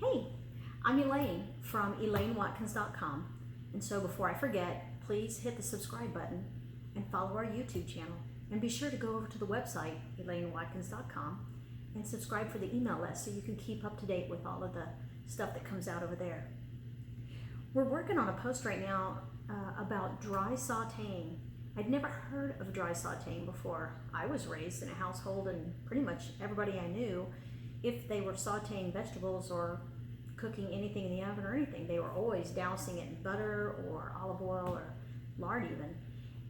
Hey, I'm Elaine from elainewatkins.com, and so before I forget, please hit the subscribe button and follow our YouTube channel, and be sure to go over to the website elainewatkins.com and subscribe for the email list so you can keep up to date with all of the stuff that comes out over there. We're working on a post right now about dry sauteing. I'd never heard of dry sauteing before. I was raised in a household, and pretty much everybody I knew, if they were sauteing vegetables or cooking anything in the oven or anything, they were always dousing it in butter or olive oil or lard even.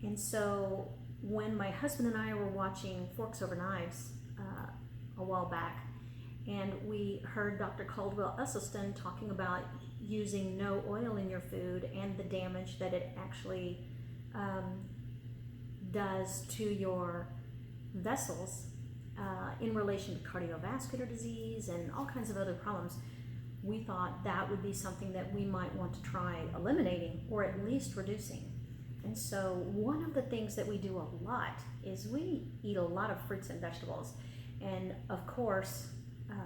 And so when my husband and I were watching Forks Over Knives a while back, and we heard Dr. Caldwell Esselstyn talking about using no oil in your food and the damage that it actually does to your vessels in relation to cardiovascular disease and all kinds of other problems, we thought that would be something that we might want to try eliminating or at least reducing. And so one of the things that we do a lot is we eat a lot of fruits and vegetables. And of course,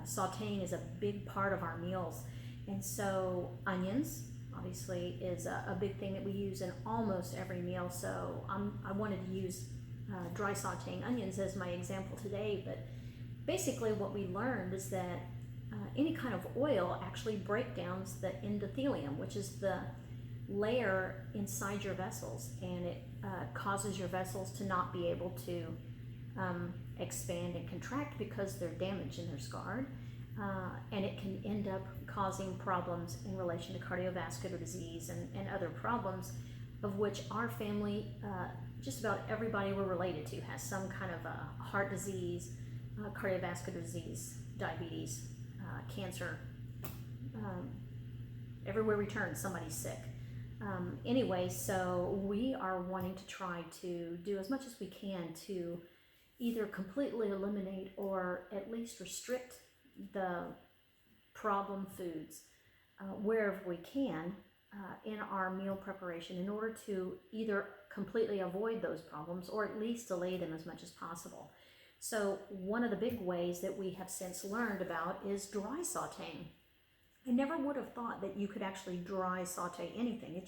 sauteing is a big part of our meals. And so onions, obviously, is a big thing that we use in almost every meal. So I wanted to use dry sauteing onions as my example today. But basically what we learned is that any kind of oil actually breaks down the endothelium, which is the layer inside your vessels, and it causes your vessels to not be able to expand and contract because they're damaged and they're scarred, and it can end up causing problems in relation to cardiovascular disease and other problems, of which our family, just about everybody we're related to, has some kind of a heart disease, cardiovascular disease, diabetes, cancer. Everywhere we turn, somebody's sick. Anyway, so we are wanting to try to do as much as we can to either completely eliminate or at least restrict the problem foods wherever we can in our meal preparation, in order to either completely avoid those problems or at least delay them as much as possible. So one of the big ways that we have since learned about is dry sauteing. I never would have thought that you could actually dry saute anything.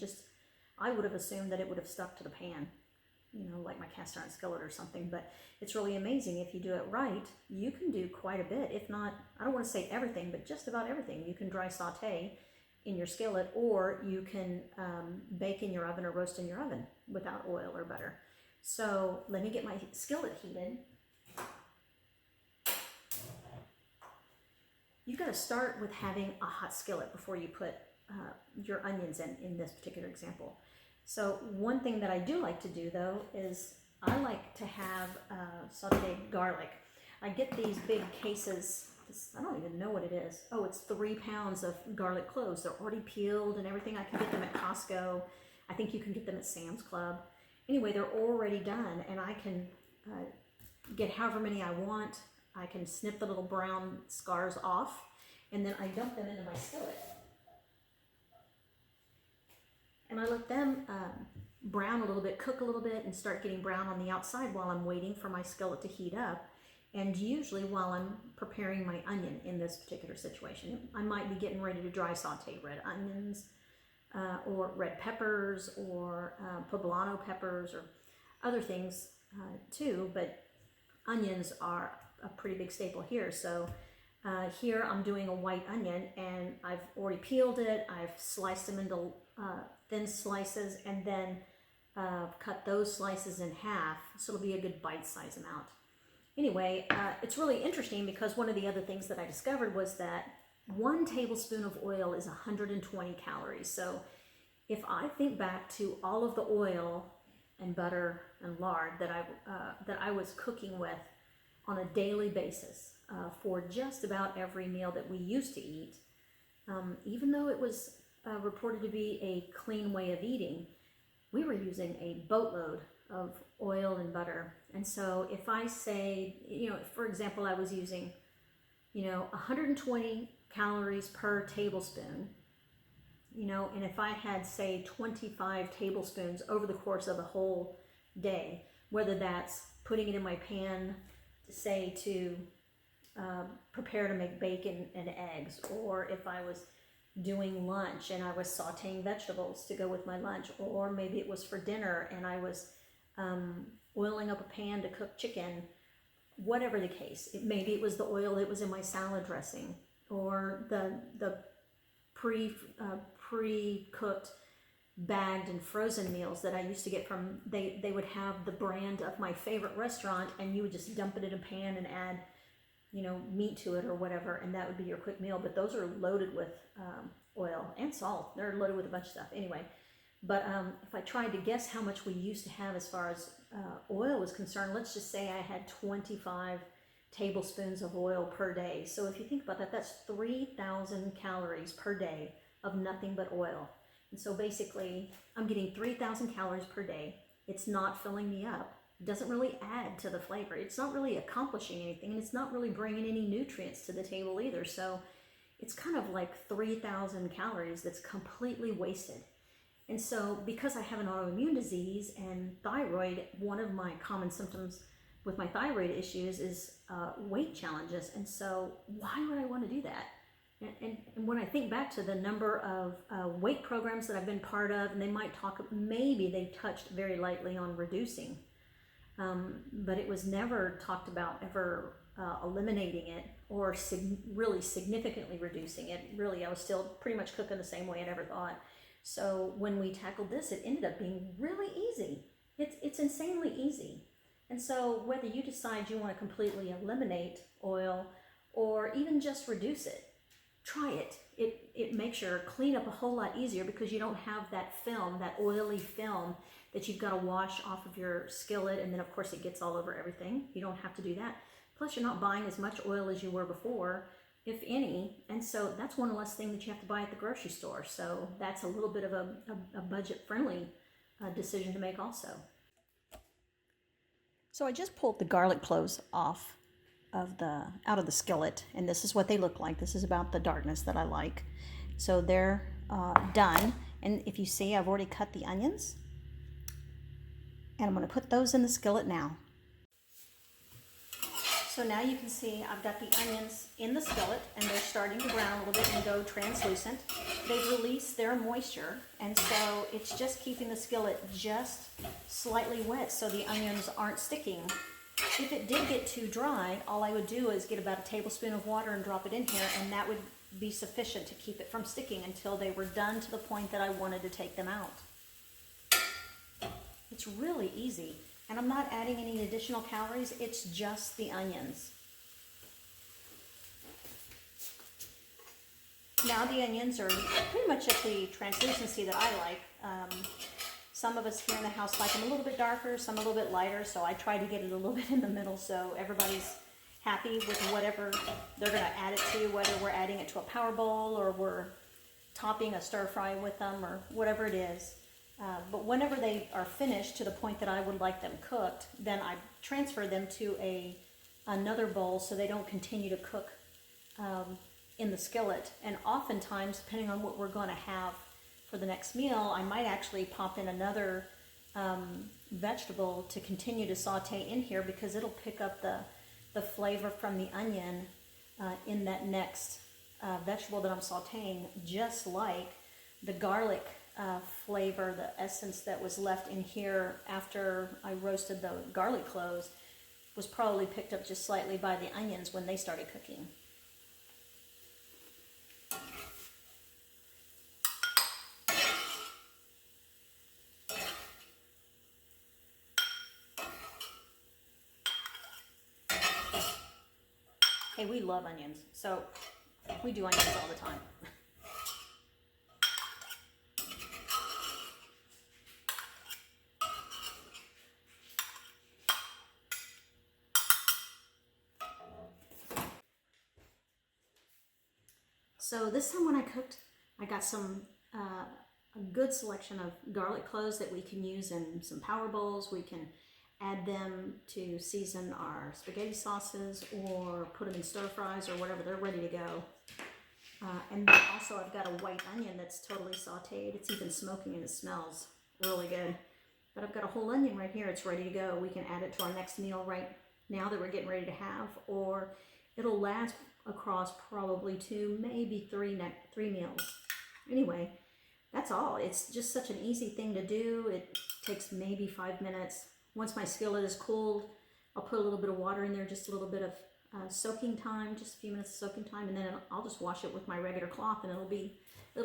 I would have assumed that it would have stuck to the pan, like my cast iron skillet or something. But it's really amazing. If you do it right, you can do quite a bit. If not, I don't want to say everything, but just about everything. You can dry saute in your skillet, or you can bake in your oven or roast in your oven without oil or butter. So let me get my skillet heated. You've got to start with having a hot skillet before you put your onions in this particular example. So one thing that I do like to do, though, is I like to have sauteed garlic. I get these big cases. I don't even know what it is. Oh, it's 3 pounds of garlic cloves. They're already peeled and everything. I can get them at Costco. I think you can get them at Sam's Club. Anyway, they're already done, and I can get however many I want. I can snip the little brown scars off, and then I dump them into my skillet. And I let them brown a little bit, cook a little bit, and start getting brown on the outside while I'm waiting for my skillet to heat up. And usually while I'm preparing my onion in this particular situation, I might be getting ready to dry saute red onions or red peppers or poblano peppers or other things too, but onions are a pretty big staple here. So here I'm doing a white onion, and I've already peeled it. I've sliced them into thin slices, and then cut those slices in half, so it'll be a good bite-size amount. Anyway, it's really interesting because one of the other things that I discovered was that 1 tablespoon of oil is 120 calories. So if I think back to all of the oil and butter and lard that I was cooking with on a daily basis for just about every meal that we used to eat, even though it was reported to be a clean way of eating, we were using a boatload of oil and butter. And so if I say, for example, I was using, 120 calories per tablespoon, and if I had, say, 25 tablespoons over the course of a whole day, whether that's putting it in my pan, say, to prepare to make bacon and eggs, or if I was doing lunch and I was sauteing vegetables to go with my lunch, or maybe it was for dinner and I was oiling up a pan to cook chicken, whatever the case. Maybe it was the oil that was in my salad dressing, or the pre-cooked bagged and frozen meals that I used to get from, they would have the brand of my favorite restaurant, and you would just dump it in a pan and add, you know, meat to it or whatever, and that would be your quick meal. But those are loaded with oil and salt. They're loaded with a bunch of stuff anyway. But if I tried to guess how much we used to have as far as oil was concerned, let's just say I had 25 tablespoons of oil per day. So if you think about that, that's 3,000 calories per day of nothing but oil. And so basically, I'm getting 3,000 calories per day. It's not filling me up. It doesn't really add to the flavor. It's not really accomplishing anything, and it's not really bringing any nutrients to the table either. So it's kind of like 3,000 calories that's completely wasted. And so because I have an autoimmune disease and thyroid, one of my common symptoms with my thyroid issues is weight challenges. And so why would I want to do that? And when I think back to the number of weight programs that I've been part of, and they might talk, maybe they touched very lightly on reducing, but it was never talked about ever eliminating it or really significantly reducing it. Really, I was still pretty much cooking the same way I never thought. So when we tackled this, it ended up being really easy. It's insanely easy. And so whether you decide you want to completely eliminate oil or even just reduce it, try it. It makes your cleanup a whole lot easier because you don't have that film, that oily film that you've got to wash off of your skillet, and then of course it gets all over everything. You don't have to do that. Plus you're not buying as much oil as you were before, if any, and so that's one less thing that you have to buy at the grocery store. So that's a little bit of a budget-friendly decision to make also. So I just pulled the garlic cloves off out of the skillet, and this is what they look like. This is about the darkness that I like. So they're done, and if you see, I've already cut the onions, and I'm going to put those in the skillet now. So now you can see I've got the onions in the skillet, and they're starting to brown a little bit and go translucent. They've released their moisture, and so it's just keeping the skillet just slightly wet so the onions aren't sticking. If it did get too dry, all I would do is get about a tablespoon of water and drop it in here, and that would be sufficient to keep it from sticking until they were done to the point that I wanted to take them out. It's really easy. And I'm not adding any additional calories, it's just the onions. Now the onions are pretty much at the translucency that I like. Some of us here in the house like them a little bit darker, some a little bit lighter, so I try to get it a little bit in the middle so everybody's happy with whatever they're going to add it to, whether we're adding it to a power bowl or we're topping a stir fry with them or whatever it is. But whenever they are finished to the point that I would like them cooked, then I transfer them to another bowl so they don't continue to cook in the skillet. And oftentimes, depending on what we're going to have for the next meal, I might actually pop in another vegetable to continue to saute in here because it'll pick up the flavor from the onion in that next vegetable that I'm sauteing, just like the garlic flavor, the essence that was left in here after I roasted the garlic cloves was probably picked up just slightly by the onions when they started cooking. Hey, we love onions, so we do onions all the time. So this time when I cooked, I got a good selection of garlic cloves that we can use in some power bowls. We can add them to season our spaghetti sauces or put them in stir fries or whatever. They're ready to go. And then also I've got a white onion that's totally sauteed. It's even smoking and it smells really good. But I've got a whole onion right here. It's ready to go. We can add it to our next meal right now that we're getting ready to have. Or it'll last across probably 2, maybe 3 meals. Anyway, that's all. It's just such an easy thing to do. It takes maybe 5 minutes. Once my skillet is cooled, I'll put a little bit of water in there, just a little bit of soaking time, just a few minutes of soaking time, and then I'll just wash it with my regular cloth, and it'll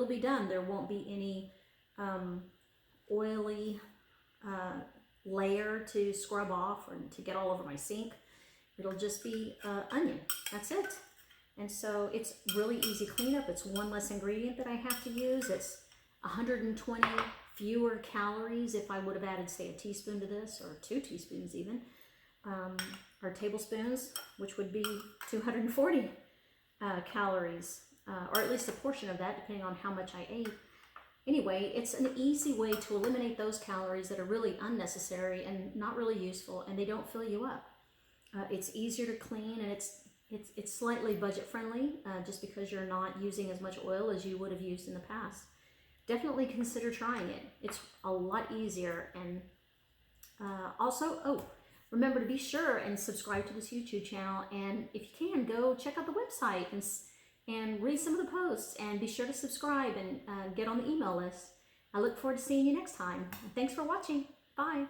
be done. There won't be any oily layer to scrub off or to get all over my sink. It'll just be onion. That's it. And so it's really easy cleanup. It's one less ingredient that I have to use. It's 120 fewer calories if I would have added, say, a teaspoon to this, or 2 teaspoons even, or tablespoons, which would be 240 calories, or at least a portion of that, depending on how much I ate. Anyway, it's an easy way to eliminate those calories that are really unnecessary and not really useful, and they don't fill you up. It's easier to clean, and it's slightly budget friendly, just because you're not using as much oil as you would have used in the past. Definitely consider trying it. It's a lot easier. And also, remember to be sure and subscribe to this YouTube channel, and if you can, go check out the website and read some of the posts, and be sure to subscribe and get on the email list. I look forward to seeing you next time. Thanks for watching. Bye.